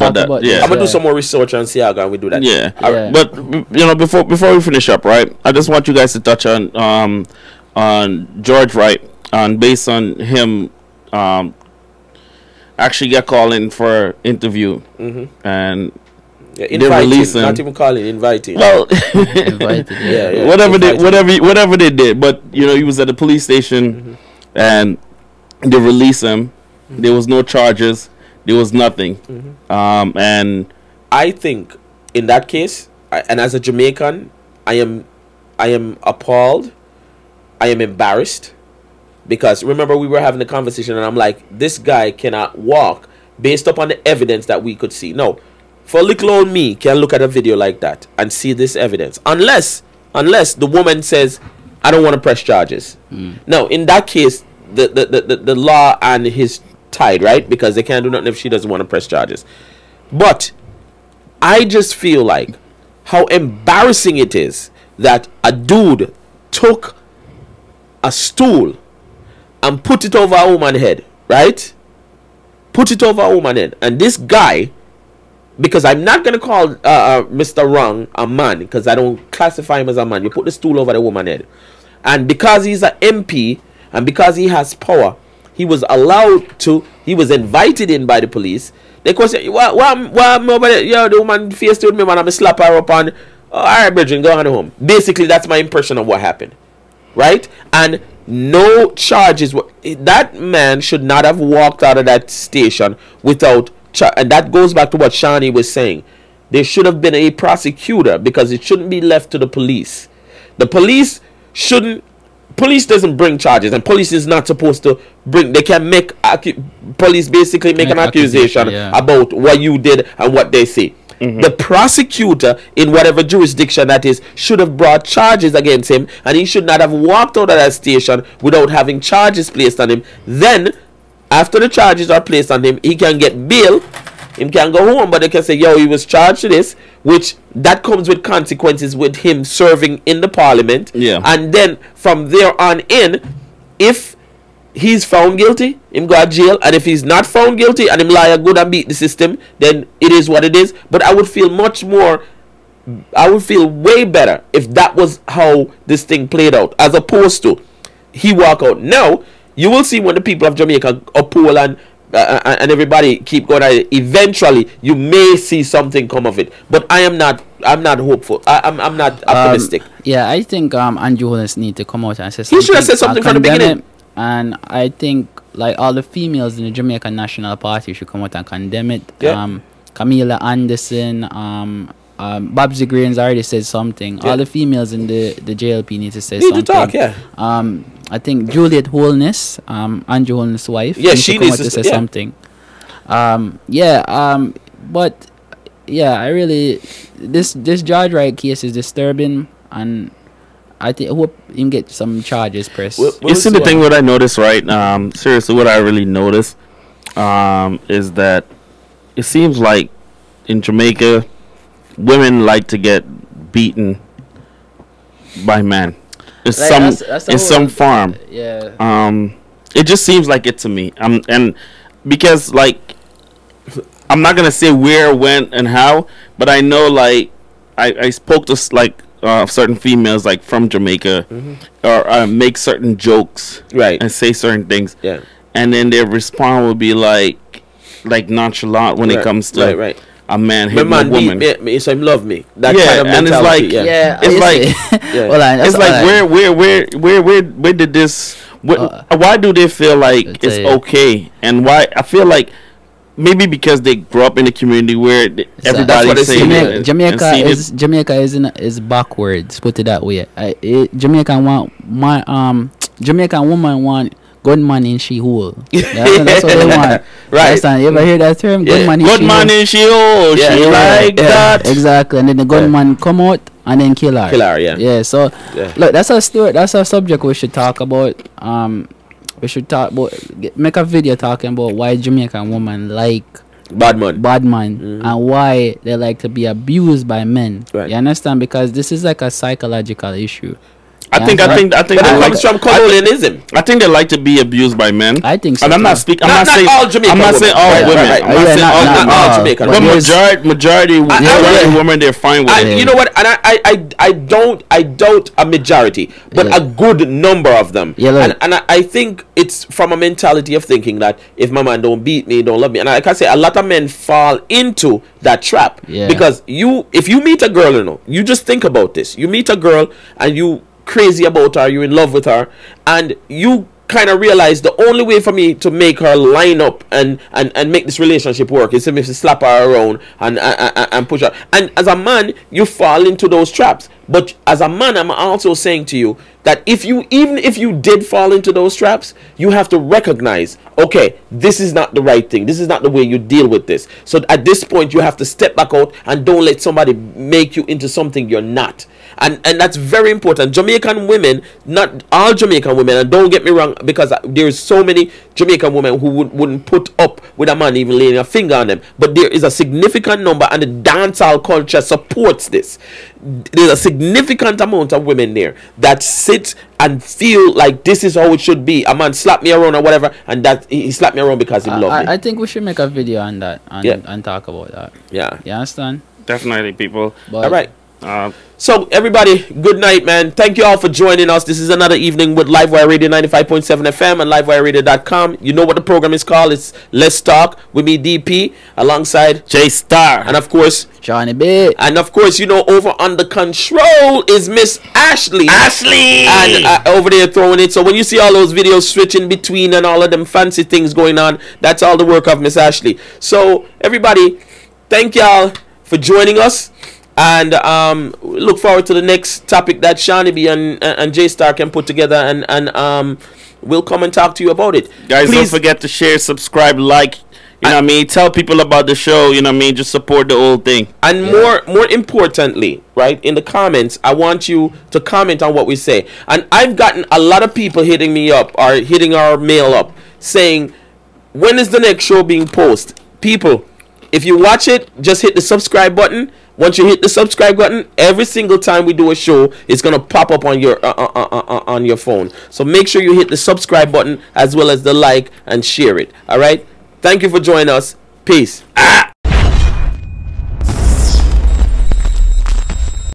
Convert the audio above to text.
talk about Yeah. this, I'm gonna do some more research on Siaga and we do that. Yeah. Yeah. But you know, before we finish up, right? I just want you guys to touch on George Wright, and based on him actually get called in for interview, and Yeah, they release him. not even calling, inviting. Well, invited, yeah. whatever they did, but you know, he was at the police station, and they released him. There was no charges. There was nothing. And I think in that case, and as a Jamaican, I am appalled. I am embarrassed, because remember, we were having a conversation and I'm like, this guy cannot walk based upon the evidence that we could see. No, for little old me can look at a video like that and see this evidence, unless the woman says, I don't want to press charges. Now in that case, the law and his tied, right? Because they can't do nothing if she doesn't want to press charges. But I just feel like how embarrassing it is that a dude took a stool and put it over a woman's head, right? Put it over a woman's head. And this guy, because I'm not going to call Mr. Wrong a man, because I don't classify him as a man. You put the stool over the woman's head. And because he's an MP and because he has power, he was allowed to, he was invited in by the police. They question, what over there? Yo, the woman faced with me, man, I'm slap her up on, all right, Bridget, go on home. Basically, that's my impression of what happened. Right? And no charges. That man should not have walked out of that station without, and that goes back to what Shani was saying. There should have been a prosecutor, because it shouldn't be left to the police. The police shouldn't, police doesn't bring charges, and police is not supposed to bring, they can make, police basically make an accusation about what you did and what they say. The prosecutor in whatever jurisdiction that is should have brought charges against him, and he should not have walked out of that station without having charges placed on him. Then after the charges are placed on him, he can get bail, he can go home, but they can say, yo, he was charged to this, which that comes with consequences with him serving in the parliament. And then from there on in, if he's found guilty, him go to jail, and if he's not found guilty and him lie good and beat the system, then it is what it is. But I would feel way better if that was how this thing played out, as opposed to he walk out. Now you will see, when the people of Jamaica uphold and everybody keep going at it, eventually you may see something come of it. But I'm not hopeful. I'm not optimistic. Yeah, I think Andrew Holness need to come out and say something. He should have said something from the beginning. And I think like all the females in the Jamaican National Party should come out and condemn it. Camila Anderson, Babsy Grains already said something. All the females in the JLP need to say something. To talk, I think Juliet Holness, Andrew Holness' wife, she needs to say something. But yeah, I really, this George Wright case is disturbing, and I hope him get some charges pressed. You see, the thing what I noticed, right? Seriously, what I really noticed is that it seems like in Jamaica, women like to get beaten by men. It's like some farm. Yeah. It just seems like it to me. And because like, I'm not gonna say where, when, and how, but I know like I spoke to like certain females like from Jamaica, or make certain jokes, right, and say certain things, yeah, and then their response will be like nonchalant when it comes to a man hitting a woman. Me, so him love me. That kind of and it's like, it's like, where did this? Why do they feel like it's okay? And why I feel like maybe because they grew up in a community where everybody's saying Jamaica is backwards. Put it that way. Jamaican woman want gunman in she hole. That's what they want. Right? You ever hear that term? Gunman in she hole. She like that. Exactly. And then the gunman come out and then kill her. Yeah. So look, that's a story. That's a subject we should talk about. We should talk about, make a video talking about why Jamaican women like bad man, and why they like to be abused by men. Right. You understand? Because this is like a psychological issue. I think But it comes from colonialism. I think they like to be abused by men. I think so. And I'm not speaking. Not all Jamaican. I'm not saying all women. I'm not saying all Jamaican. But majority women, they're fine with it. You know what? And I doubt a majority, but a good number of them. Yeah, and I think it's from a mentality of thinking that if my man don't beat me, don't love me. And I can say a lot of men fall into that trap. Yeah. Because if you meet a girl, you just think about this. You meet a girl and you crazy about her, you're in love with her, and you kind of realize the only way for me to make her line up and make this relationship work is to slap her around and push her. And as a man, you fall into those traps. But as a man, I'm also saying to you that even if you did fall into those traps, you have to recognize, okay, this is not the right thing. This is not the way you deal with this. So at this point, you have to step back out and don't let somebody make you into something you're not. And that's very important. Jamaican women, not all Jamaican women, and don't get me wrong, because there's so many Jamaican women who wouldn't put up with a man even laying a finger on them. But there is a significant number, and the dancehall culture supports this. There's a significant amount of women there that sit and feel like this is how it should be. A man slapped me around or whatever, and that he slapped me around because he loved me. I think we should make a video on that and talk about that. Yeah. You understand? Definitely, people. But all right. So everybody, good night, man. Thank you all for joining us. This is another evening with Livewire Radio 95.7 FM and livewireradio.com. You know what the program is called. It's Let's Talk with me, DP, alongside J Star, and of course Johnny B. And of course, you know, over on the control is Miss Ashley. And over there throwing it. So when you see all those videos switching between and all of them fancy things going on, that's all the work of Miss Ashley. So everybody, thank y'all for joining us. And look forward to the next topic that Shawnee B and J Star can put together, and we'll come and talk to you about it. Guys, please don't forget to share, subscribe, like, you know what I mean? Tell people about the show, you know what I mean? Just support the whole thing. And more importantly, right, in the comments, I want you to comment on what we say. And I've gotten a lot of people hitting me up or hitting our mail up saying, when is the next show being posted? People, if you watch it, just hit the subscribe button. Once you hit the subscribe button, every single time we do a show, it's gonna pop up on your phone. So make sure you hit the subscribe button as well as the like and share it. All right. Thank you for joining us. Peace.